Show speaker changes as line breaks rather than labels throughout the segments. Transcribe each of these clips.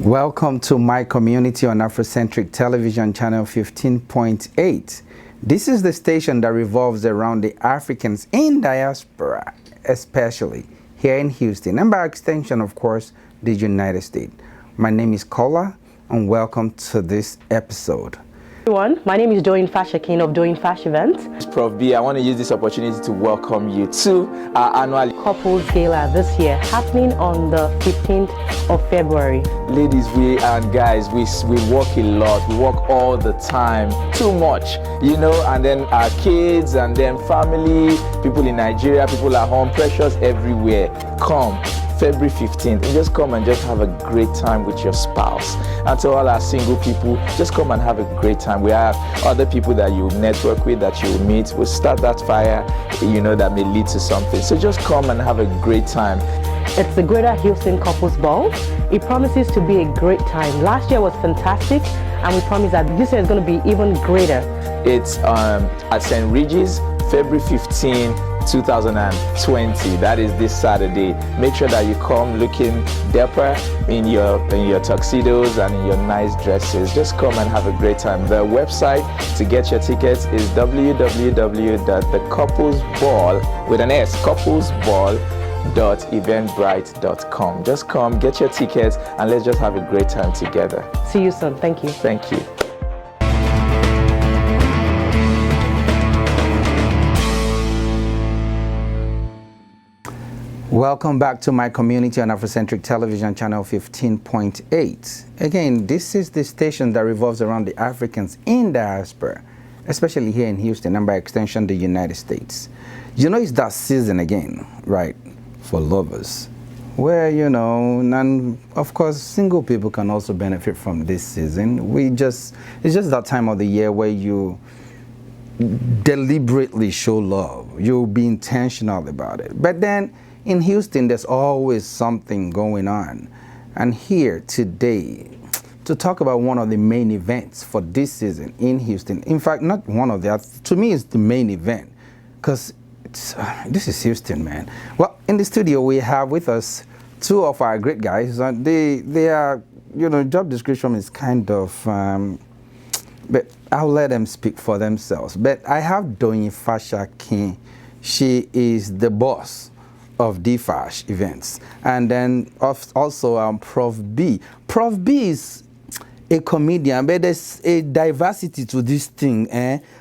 Welcome to my community on Afrocentrik television channel 15.8. This is the station that revolves around the Africans in diaspora, especially here in Houston, and by extension, of course, the United States. My name is Kola, and welcome to this episode.
Everyone, my name is Doyin Fashakin of Doyin Fash events.
MC Prof B, I want to use this opportunity to welcome you to our annual
Couples Gala this year, happening on the 15th of February.
Ladies and guys, we work a lot, we work all the time, too much, you know, and then our kids and then family, people in Nigeria, people at home, pressures everywhere. Come February 15th, and just come and just have a great time with your spouse. And to all our single people, just come and have a great time. We have other people that you network with, that you meet. We'll start that fire, you know, that may lead to something. So just come and have a great time.
It's the Greater Houston Couples Ball. It promises to be a great time. Last year was fantastic, and we promise that this year is going to be even greater. It's
at St. Regis, February 15, 2020. That is this Saturday. Make sure that you come looking dapper in your tuxedos and in your nice dresses. Just come and have a great time. The website to get your tickets is www.thecouplesball with an S, couplesball.eventbrite.com. Just come, get your tickets, and let's just have a great time together.
See you soon. Thank you.
Thank you.
Welcome back to my community on Afrocentrik television channel 15.8. Again, this is the station that revolves around the Africans in diaspora, especially here in Houston and by extension the United States. You know, it's that season again, right, for lovers, where, you know, and of course single people can also benefit from this season. It's just that time of the year where you deliberately show love. You'll be intentional about it. But then in Houston, there's always something going on. And here today, to talk about one of the main events for this season in Houston, in fact, not one of the, to me, it's the main event, because this is Houston, man. Well, in the studio, we have with us two of our great guys. They are, you know, job description is kind of, but I'll let them speak for themselves. But I have Doyin Fashakin. She is the boss of D Fash events, and then also Prof B. Prof B is a comedian, but there's a diversity to this thing.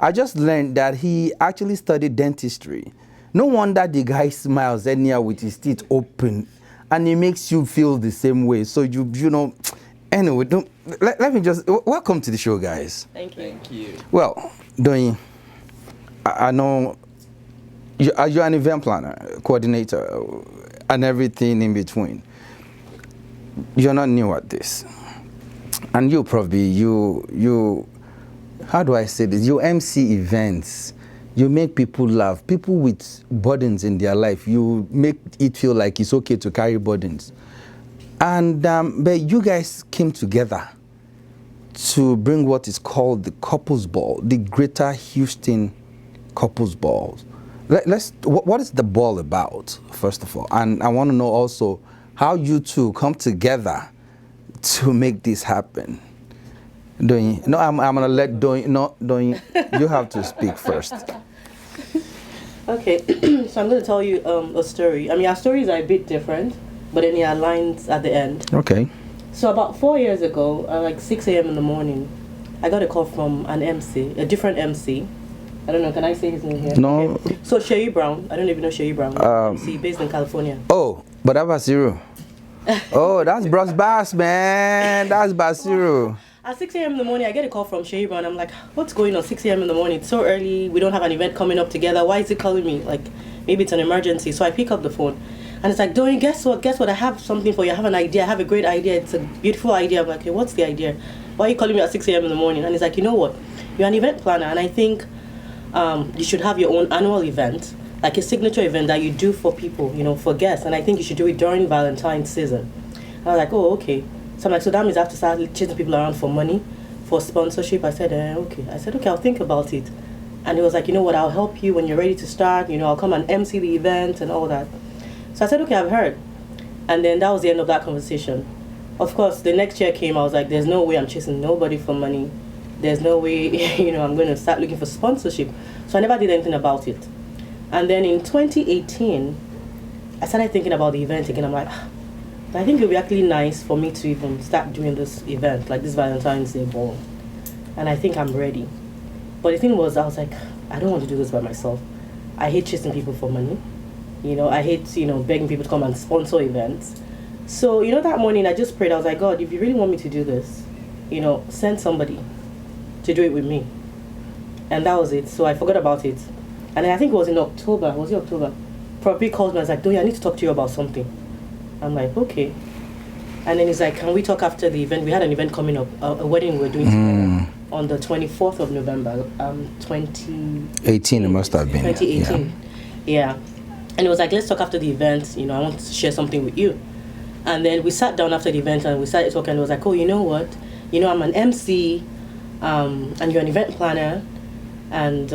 I just learned that he actually studied dentistry. No wonder the guy smiles anyhow with his teeth open, and it makes you feel the same way. So you know, anyway, let me just welcome to the show, guys.
Thank you.
Thank you.
Well, Doyin, I know. You're an event planner, coordinator, and everything in between. You're not new at this. And you, Prof B, you, how do I say this? You MC events. You make people laugh. People with burdens in their life, you make it feel like it's okay to carry burdens. And but you guys came together to bring what is called the Couples Ball, the Greater Houston Couples Balls. What is the ball about, first of all? And I want to know also how you two come together to make this happen. Doyin, no, I'm going to let Doyin, no, Doyin, you have to speak first.
Okay, so I'm going to tell you a story. I mean, our stories are a bit different, but then it aligns at the end.
Okay.
So about 4 years ago, like 6 a.m. in the morning, I got a call from an MC, a different MC. I don't know, can I say his name here?
No.
Okay. So Sherry Brown, I don't even know Sherry Brown. MC based in California.
Oh, but that's Basiru. Oh, that's Bros Bass, man. That's Basiru.
At 6 a.m. in the morning, I get a call from Sherry Brown. I'm like, what's going on 6 a.m. in the morning? It's so early. We don't have an event coming up together. Why is he calling me? Like, maybe it's an emergency. So I pick up the phone. And it's like, Doyin, guess what? Guess what? I have something for you. I have an idea. I have a great idea. It's a beautiful idea. I'm like, okay, what's the idea? Why are you calling me at 6 a.m. in the morning? And he's like, you know what? You're an event planner. And I think you should have your own annual event, like a signature event that you do for people, you know, for guests. And I think you should do it during Valentine's season. And I was like, oh, okay. So I'm like, so that means I have to start chasing people around for money, for sponsorship. I said, okay. I said, okay, I'll think about it. And he was like, you know what, I'll help you when you're ready to start. You know, I'll come and MC the event and all that. So I said, okay, I've heard. And then that was the end of that conversation. of course, the next year came. I was like, there's no way I'm chasing nobody for money. There's no way, I'm going to start looking for sponsorship. So I never did anything about it. And then in 2018, I started thinking about the event again. I'm like, I think it would be actually nice for me to even start doing this event, like this Valentine's Day ball. And I think I'm ready. But the thing was, I was like, I don't want to do this by myself. I hate chasing people for money. I hate, begging people to come and sponsor events. So, that morning I just prayed. I was like, God, if you really want me to do this, send somebody to do it with me. And that was it. So I forgot about it. And then I think it was in October. Was it October? Prof B called me and was like, Doyin, I need to talk to you about something. I'm like, okay. And then he's like, can we talk after the event? We had an event coming up, a wedding we're doing together on the 24th of November,
2018 it must have been.
2018. Yeah. And it was like, let's talk after the event. I want to share something with you. And then we sat down after the event and we started talking. And it was like, oh, you know what? I'm an MC, and you're an event planner. And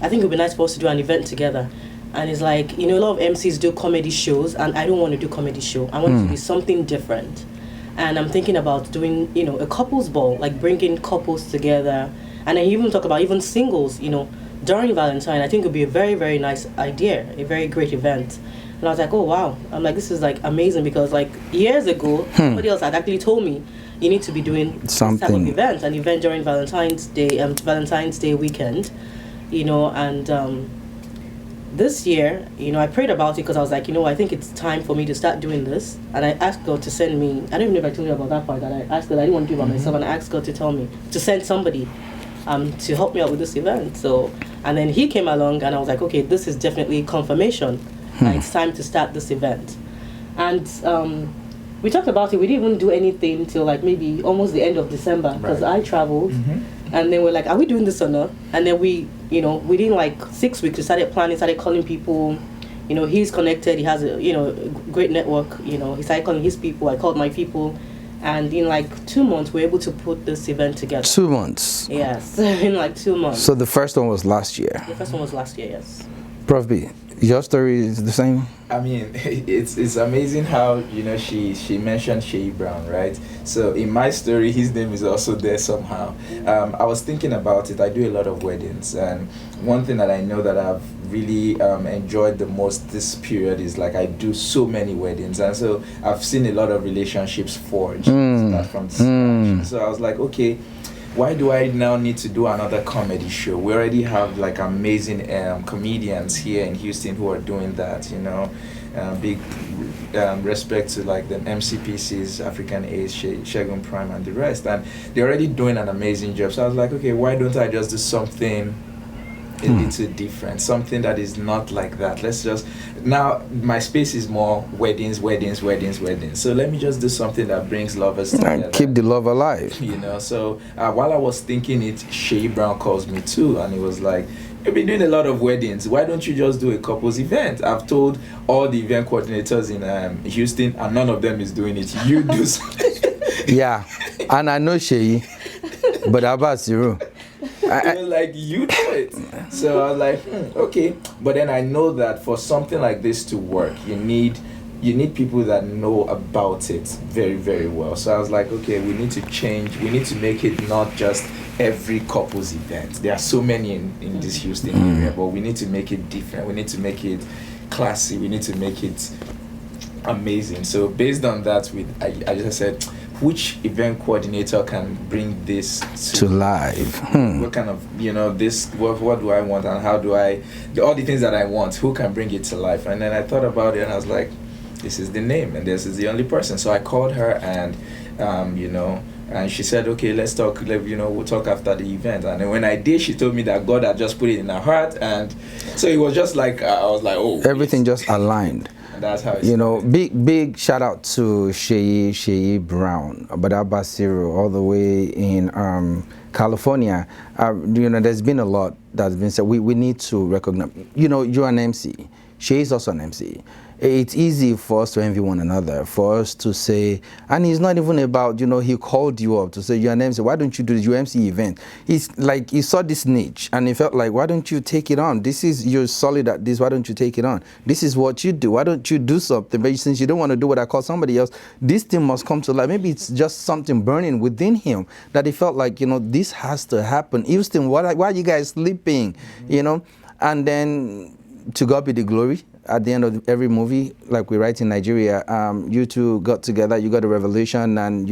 I think it would be nice for us to do an event together. And it's like, a lot of MCs do comedy shows, and I don't want to do comedy show. I want it to be something different. And I'm thinking about doing, a couples ball, like bringing couples together. And I even talk about even singles, during Valentine. I think it would be a very, very nice idea, a very great event. And I was like, oh, wow. I'm like, this is like amazing, because like years ago, somebody else had actually told me, you need to be doing
something.
This type of event, an event during Valentine's Day weekend, and this year, I prayed about it because I was like, I think it's time for me to start doing this. And I asked God to send me, I don't even know if I told you about that part, that I asked God, I didn't want to do it by myself, and I asked God to tell me, to send somebody to help me out with this event. So, and then he came along and I was like, okay, this is definitely confirmation. It's time to start this event. And we talked about it. We didn't even do anything till like maybe almost the end of December, because I traveled. And then we're like, are we doing this or not? And then we, within like 6 weeks, we started planning, started calling people. He's connected. He has a, a great network. He started calling his people. I called my people. And in like 2 months, we were able to put this event together.
2 months?
Yes, in like 2 months.
So the first one was last year?
The first one was last year, yes.
Prof B, your story is the same?
I mean, it's amazing how, she mentioned Shay Brown, right? So in my story, his name is also there somehow. I was thinking about it. I do a lot of weddings, and one thing that I know that I've really enjoyed the most this period is like I do so many weddings, and so I've seen a lot of relationships forged start from scratch. So I was like, okay, why do I now need to do another comedy show? We already have like amazing comedians here in Houston who are doing that, big respect to like the MCPCs, African Ace, Shegun Prime and the rest, and they're already doing an amazing job. So I was like, okay, why don't I just do something a little different, something that is not like that? Let's just, now my space is more weddings. So let me just do something that brings lovers together.
And keep the love alive.
So while I was thinking it, Shay Brown calls me too, and he was like, you've been doing a lot of weddings. Why don't you just do a couples event? I've told all the event coordinators in Houston, and none of them is doing it. You do something.
Yeah, and I know Shay, but how about you?
I was like, you do it. So I was like, okay. But then I know that for something like this to work, you need people that know about it very, very well. So I was like, okay, we need to change. We need to make it not just every couples event. There are so many in this Houston area, but we need to make it different. We need to make it classy. We need to make it amazing. So based on that, I just said, which event coordinator can bring this to life? What kind of, this, what do I want, and how do all the things that I want, who can bring it to life? And then I thought about it and I was like, this is the name and this is the only person. So I called her and, and she said, okay, let's talk, we'll talk after the event. And then when I did, she told me that God had just put it in her heart. And so it was just like, I was like, oh.
Everything just aligned.
That's how it's
big shout out to Shay Brown, Ambassadors all the way in California. There's been a lot that's been said. We need to recognize, you're an MC. Shay is also an MC. it's easy for us to envy one another, for us to say, and it's not even about, he called you up to say, you're an MC, why don't you do this, your MC event? It's like, he saw this niche, and he felt like, why don't you take it on? You're solid at this, why don't you take it on? This is what you do, why don't you do something? But since you don't want to do what I call somebody else, this thing must come to life. Maybe it's just something burning within him that he felt like, this has to happen. Houston, why are you guys sleeping? And then, to God be the glory. At the end of every movie, like we write in Nigeria, you two got together, you got a revelation, and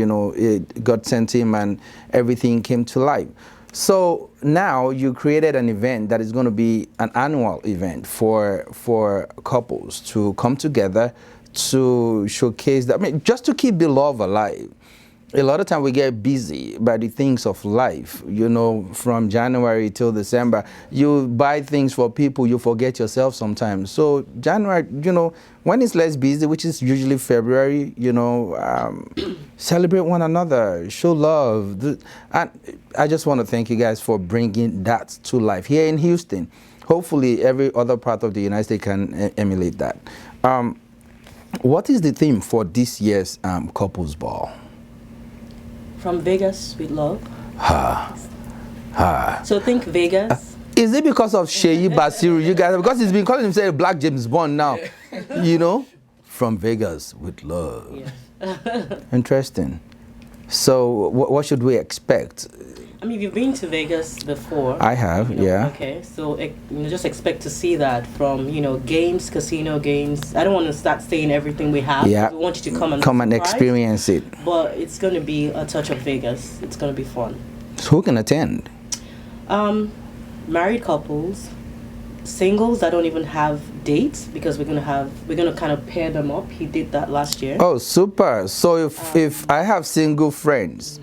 God sent him, and everything came to life. So now you created an event that is going to be an annual event for couples to come together to showcase that. I mean, just to keep the love alive. A lot of time we get busy by the things of life, from January till December. You buy things for people, you forget yourself sometimes. So January, when it's less busy, which is usually February, celebrate one another, show love. And I just want to thank you guys for bringing that to life here in Houston. Hopefully every other part of the United States can emulate that. What is the theme for this year's Couples Ball?
From Vegas with love. So think Vegas.
Is it because of Sheyi Basiru, you guys? Because he's been calling himself Black James Bond now. From Vegas with love. Yeah. Interesting. So what should we expect?
I mean, you've been to Vegas before.
I have, yeah.
Okay, so just expect to see that from games, casino games. I don't want to start saying everything we have.
Yeah.
We want you to come and
experience it.
But it's going to be a touch of Vegas. It's going to be fun.
So who can attend?
Married couples, singles that don't even have dates, because we're going to kind of pair them up. He did that last year.
Oh, super. So if I have single friends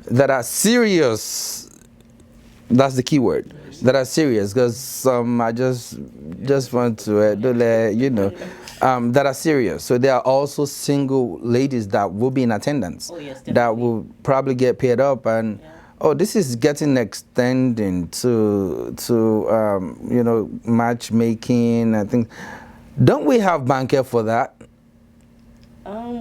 that are serious, that's the key word, that are serious, because I just want to that are serious. So there are also single ladies that will be in attendance.
Oh, yes, definitely.
That will probably get paired up, and this is getting extending to matchmaking. I think, don't we have banquet for that?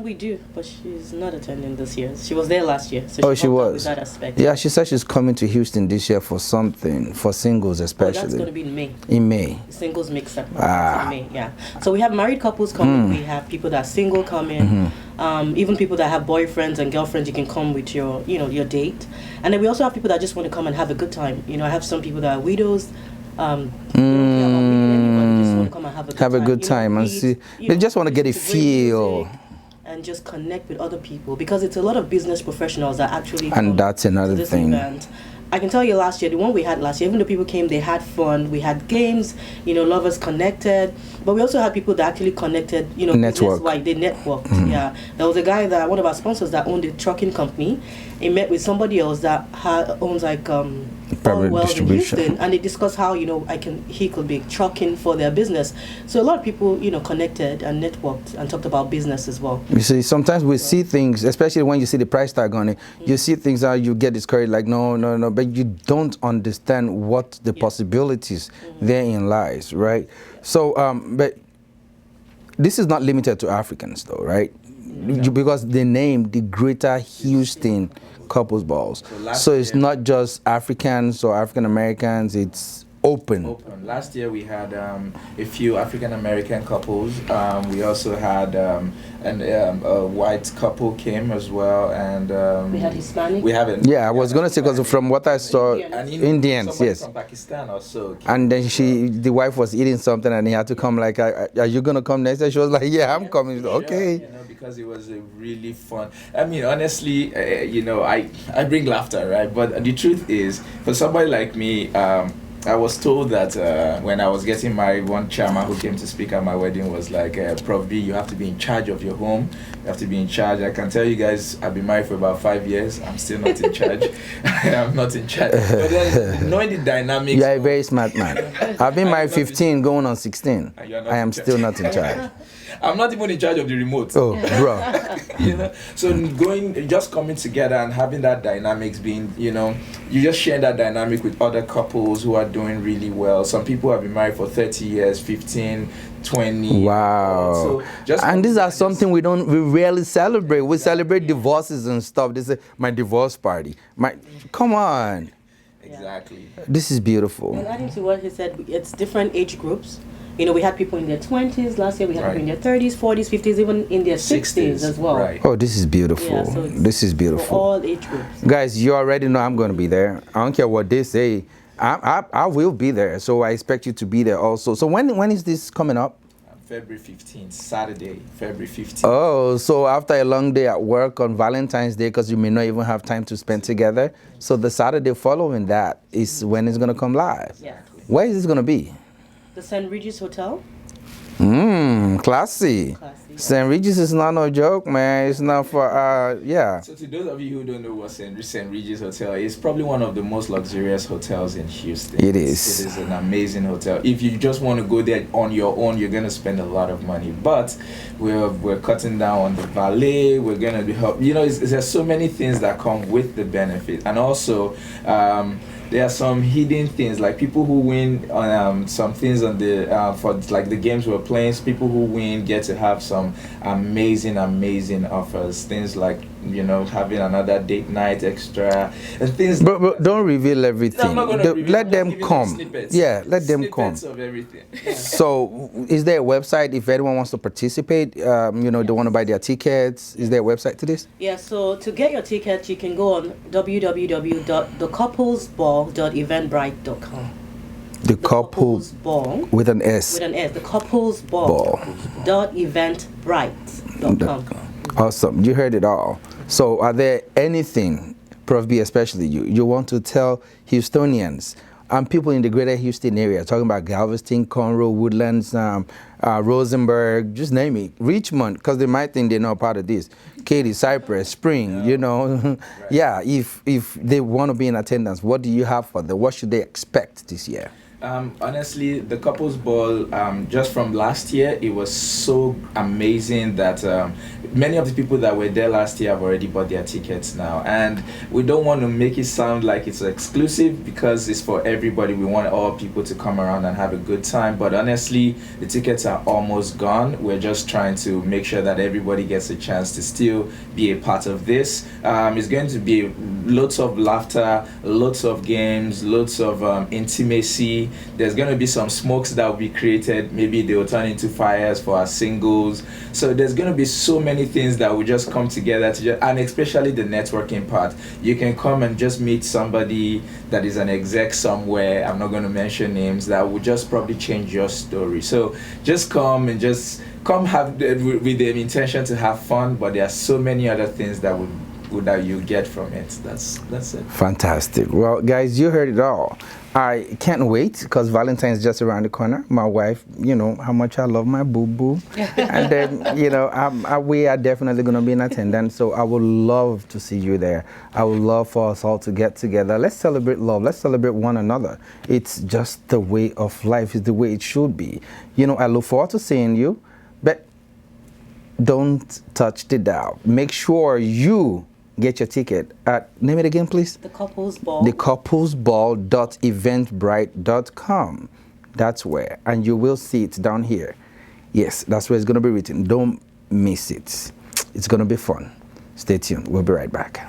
We do, but she's not attending this year. She was there last year, so
she was.
With that aspect.
Yeah, she said she's coming to Houston this year for something, for singles especially.
That's going to be in May.
In May.
Singles mix-up. In May, yeah. So we have married couples coming. We have people that are single coming. Even people that have boyfriends and girlfriends, you can come with your date. And then we also have people that just want to come and have a good time. I have some people that are widows. They don't care about meeting anybody, just want to come and have a good time.
And see. They just want to get a feel.
And just connect with other people, because it's a lot of business professionals that actually come
and that's another
to this
thing.
Event. I can tell you last year, the one we had last year, even though people came, they had fun. We had games, lovers connected, but we also had people that actually connected,
network.
They networked. Yeah, there was a guy one of our sponsors that owned a trucking company. He met with somebody else that owns
private distribution,
in Houston, and they discussed how he could be trucking for their business. So a lot of people connected and networked and talked about business as well.
You see, sometimes we see things, especially when you see the price tag on it. You see things that you get discouraged, like no, but you don't understand what the possibilities therein lies, right? So, but this is not limited to Africans, though, right? Because they named the Greater Houston Couples Balls. So it's not just Africans or African Americans, it's open.
Last year we had a few African American couples. We also had a white couple came as well, and
we had Hispanic.
I was gonna say, because from what I saw, Indians, yes,
from Pakistan also.
And then the wife was eating something, and he had to come. Like, are you gonna come next? And she was like, yeah, I'm coming. Okay.
Because it was a really fun. I mean, honestly, I bring laughter, right? But the truth is, for somebody like me, I was told that when I was getting married, one chairman who came to speak at my wedding was like, Prof B, you have to be in charge of your home. You have to be in charge. I can tell you guys, I've been married for about 5 years. I'm still not in charge. I'm not in charge. But then, knowing the dynamics.
You're a very smart man. I've been married 15, going on 16. I am still not in charge.
I'm not even in charge of the remote.
Oh, bro.
So just coming together and having that dynamics being, you just share that dynamic with other couples who are doing really well. Some people have been married for 30 years, 15, 20.
Wow.
So just
and these are something we rarely celebrate. We celebrate divorces and stuff. They say my divorce party. Come on.
Exactly.
This is beautiful.
And adding to what he said, it's different age groups. You know, we had people in their 20s. Last year we had people in their 30s, 40s, 50s, even in their 60s as well.
Right.
Oh, this is beautiful.
Yeah, so
this is beautiful.
For all age groups.
Guys, you already know I'm going to be there. I don't care what they say. I will be there. So I expect you to be there also. So when is this coming up?
February 15th, Saturday, February 15th.
Oh, so after a long day at work on Valentine's Day, because you may not even have time to spend together. So the Saturday following that is when it's going to come live.
Yeah.
Where is this going to be?
The St. Regis Hotel.
Classy. St. Regis is not no joke, man. It's not for, yeah.
So to those of you who don't know what St. Regis Hotel is, probably one of the most luxurious hotels in Houston.
It is.
It is an amazing hotel. If you just want to go there on your own, you're going to spend a lot of money. But we're cutting down on the valet. We're going to be help. You know, there's so many things that come with the benefit. And also, there are some hidden things, like people who win on some things on the for like the games we're playing. People who win get to have some amazing offers. Things like, you know, having another date night extra and things.
But don't reveal everything.
No, I'm not gonna reveal.
Let them come. Yeah, let them come.
Snippets of everything.
So, is there a website if anyone wants to participate? You know, they want to buy their tickets. Is there a website to this?
Yeah. So to get your tickets, you can go on www.thecouplesball.eventbrite.com.
The couples
ball
with an S.
With an S. The couplesball.eventbrite.com.
Awesome. You heard it all. So are there anything, Prof B, especially you want to tell Houstonians and people in the greater Houston area, talking about Galveston, Conroe, Woodlands, Rosenberg, just name it, Richmond, because they might think they're not part of this, Katy, Cypress, Spring, you know. Right. Yeah, if they want to be in attendance, what do you have for them? What should they expect this year?
Honestly, the couples ball, just from last year, it was so amazing that many of the people that were there last year have already bought their tickets now. And we don't want to make it sound like it's exclusive, because it's for everybody. We want all people to come around and have a good time. But honestly, the tickets are almost gone. We're just trying to make sure that everybody gets a chance to still be a part of this. It's going to be lots of laughter, lots of games, lots of intimacy. There's going to be some smokes that will be created. Maybe they will turn into fires for our singles. So there's going to be so many things that will just come together and especially the networking part. You can come and just meet somebody that is an exec somewhere, I'm not going to mention names, that will just probably change your story. So just come and just have with the intention to have fun, but there are so many other things that you get from it. That's it.
Fantastic. Well, guys, you heard it all. I can't wait, because Valentine's just around the corner. My wife, you know how much I love my boo-boo. And then, you know, we are definitely going to be in attendance, so I would love to see you there. I would love for us all to get together. Let's celebrate love. Let's celebrate one another. It's just the way of life. It's the way it should be. You know, I look forward to seeing you, but don't touch the dial. Make sure you get your ticket at, name it again, please.
The Couples Ball.
The couplesball.eventbrite.com. That's where, and you will see it down here. Yes, that's where it's going to be written. Don't miss it. It's going to be fun. Stay tuned. We'll be right back.